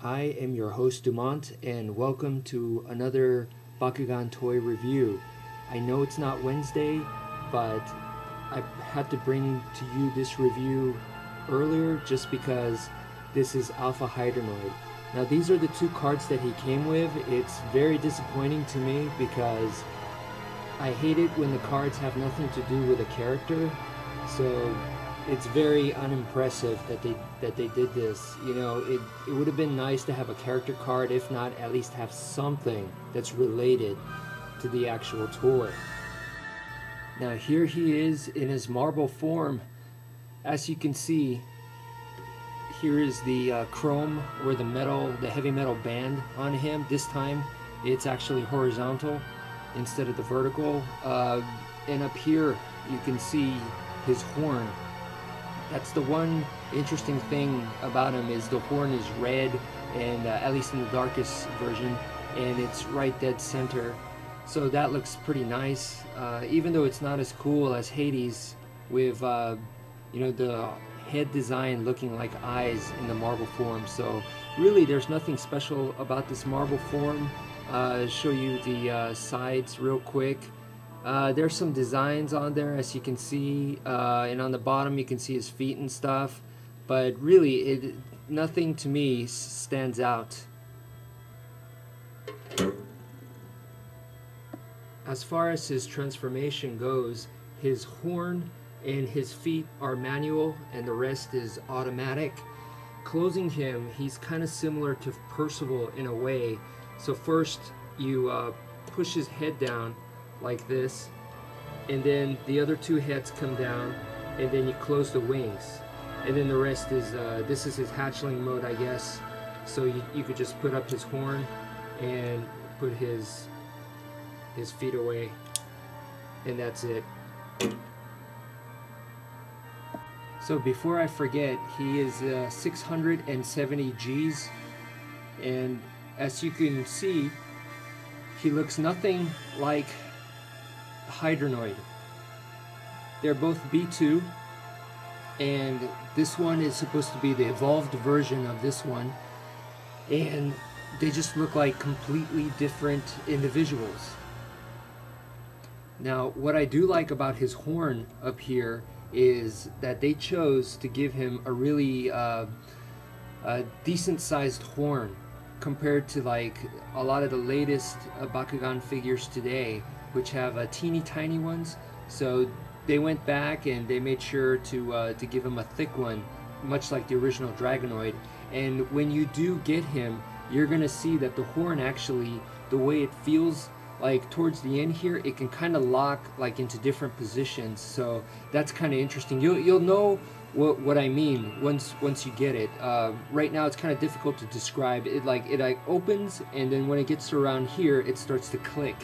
I am your host Dumont, and welcome to another Bakugan toy review. I know it's not Wednesday, but I had to bring to you this review earlier just because this is Alpha Hydranoid. Now these are the two cards that he came with. It's very disappointing to me because I hate it when the cards have nothing to do with a character. So it's very unimpressive that they did this. You know, it would have been nice to have a character card, if not at least have something that's related to the actual toy. Now here he is in his marble form. As you can see, here is the chrome or the heavy metal band on him. This time it's actually horizontal instead of the vertical. And up here you can see his horn. That's the one interesting thing about him, is the horn is red, and at least in the darkest version, and it's right dead center. So that looks pretty nice, even though it's not as cool as Hades with you know, the head design looking like eyes in the marble form. So really there's nothing special about this marble form. Show you the sides real quick. There's some designs on there, as you can see, and on the bottom you can see his feet and stuff, but really nothing to me stands out. As far as his transformation goes, his horn and his feet are manual and the rest is automatic. Closing him, he's kind of similar to Percival in a way. So first you push his head down like this, and then the other two heads come down, and then you close the wings, and then the rest is this is his hatchling mode, I guess. So you could just put up his horn and put his feet away, and that's it. So before I forget, he is 670 Gs, and as you can see, he looks nothing like Hydranoid. They're both B2, and this one is supposed to be the evolved version of this one, and they just look like completely different individuals. Now what I do like about his horn up here is that they chose to give him a really decent sized horn compared to like a lot of the latest Bakugan figures today, which have teeny tiny ones. So they went back and they made sure to give him a thick one, much like the original Dragonoid. And when you do get him, you're gonna see that the horn actually, the way it feels like towards the end here, it can kind of lock like into different positions. So that's kind of interesting. You'll know what I mean once you get it. Right now it's kind of difficult to describe. It like opens, and then when it gets around here, it starts to click.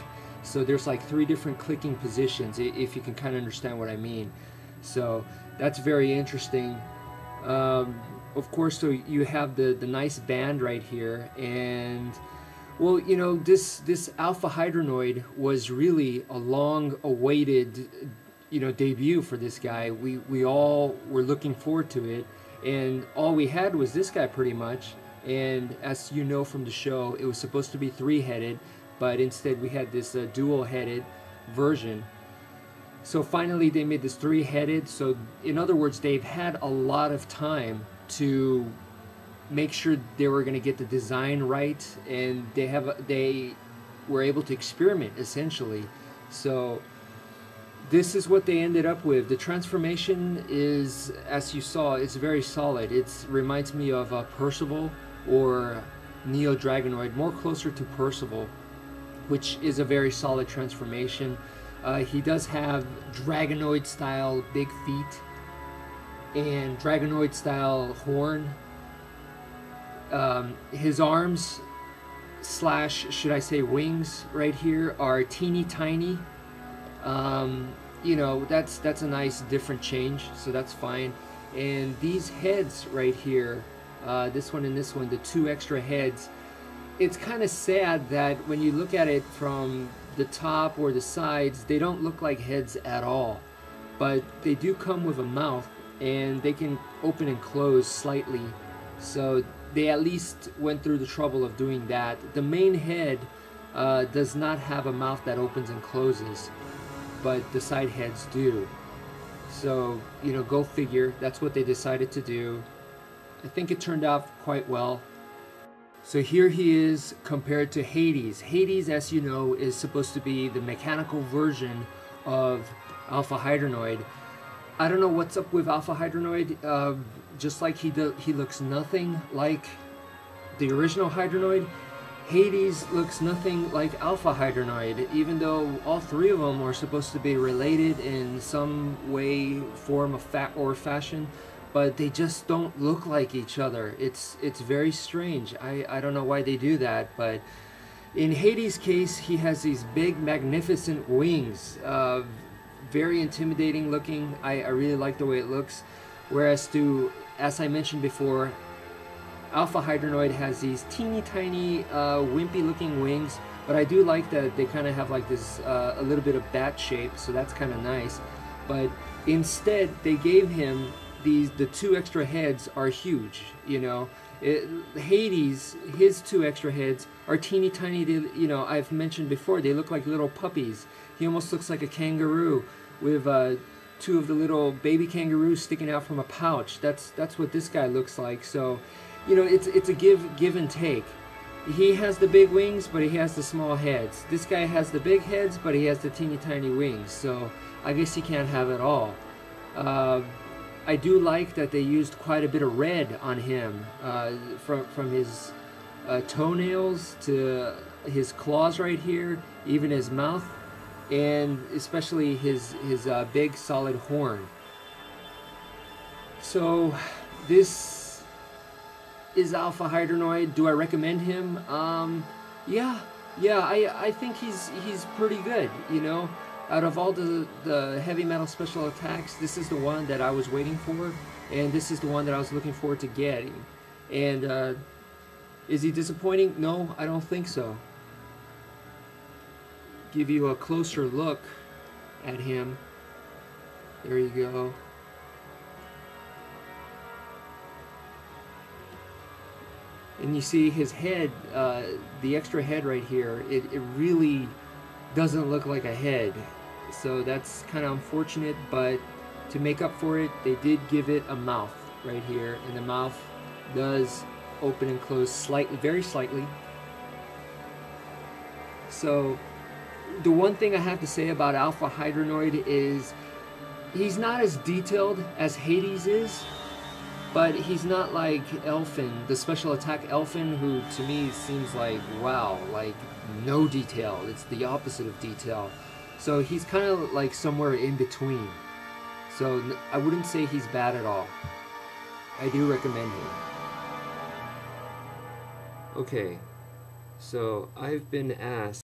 So there's like 3 different clicking positions, if you can kind of understand what I mean. So that's very interesting. Of course, so you have the nice band right here, and well, you know, this Alpha Hydranoid was really a long-awaited, you know, debut for this guy. We all were looking forward to it, and all we had was this guy pretty much. And as you know from the show, it was supposed to be 3-headed, but instead we had this dual-headed version. So finally they made this 3-headed. So in other words, they've had a lot of time to make sure they were going to get the design right, and they were able to experiment essentially. So this is what they ended up with. The transformation is, as you saw, it's very solid. It reminds me of Percival or Neo Dragonoid, more closer to Percival, which is a very solid transformation. He does have Dragonoid style big feet and Dragonoid style horn. His arms slash, should I say, wings right here are teeny tiny. You know, that's a nice different change, so that's fine. And these heads right here, this one and this one, the 2 extra heads, it's kind of sad that when you look at it from the top or the sides, they don't look like heads at all, but they do come with a mouth, and they can open and close slightly. So they at least went through the trouble of doing that. The main head does not have a mouth that opens and closes, but the side heads do. So, you know, go figure. That's what they decided to do. I think it turned out quite well. So here he is compared to Hades. Hades, as you know, is supposed to be the mechanical version of Alpha Hydranoid. I don't know what's up with Alpha Hydranoid. Just like he looks nothing like the original Hydranoid, Hades looks nothing like Alpha Hydranoid, even though all three of them are supposed to be related in some way, form, or fashion, but they just don't look like each other. It's very strange. I don't know why they do that, but in Hades' case, he has these big, magnificent wings, very intimidating looking. I really like the way it looks, whereas as I mentioned before, Alpha Hydranoid has these teeny tiny wimpy looking wings, but I do like that they kind of have like this a little bit of bat shape, so that's kind of nice. But instead they gave him the two extra heads are huge, you know. Hades, his two extra heads are teeny tiny. You know, I've mentioned before, they look like little puppies. He almost looks like a kangaroo with two of the little baby kangaroos sticking out from a pouch. That's what this guy looks like. So, you know, it's a give and take. He has the big wings, but he has the small heads. This guy has the big heads, but he has the teeny tiny wings. So I guess he can't have it all. I do like that they used quite a bit of red on him, from his toenails to his claws right here, even his mouth, and especially his big solid horn. So this is Alpha Hydranoid. Do I recommend him? Yeah, I think he's pretty good, you know. Out of all the heavy metal special attacks, this is the one that I was waiting for, and this is the one that I was looking forward to getting. And is he disappointing? No, I don't think so. Give you a closer look at him. There you go. And you see his head, the extra head right here, it really doesn't look like a head. So that's kind of unfortunate, but to make up for it, they did give it a mouth right here, and the mouth does open and close slightly, very slightly. So the one thing I have to say about Alpha Hydranoid is he's not as detailed as Hades is, but he's not like Elfin, the special attack Elfin, who to me seems like, wow, like no detail. It's the opposite of detail. So he's kind of like somewhere in between. So I wouldn't say he's bad at all. I do recommend him. Okay, so I've been asked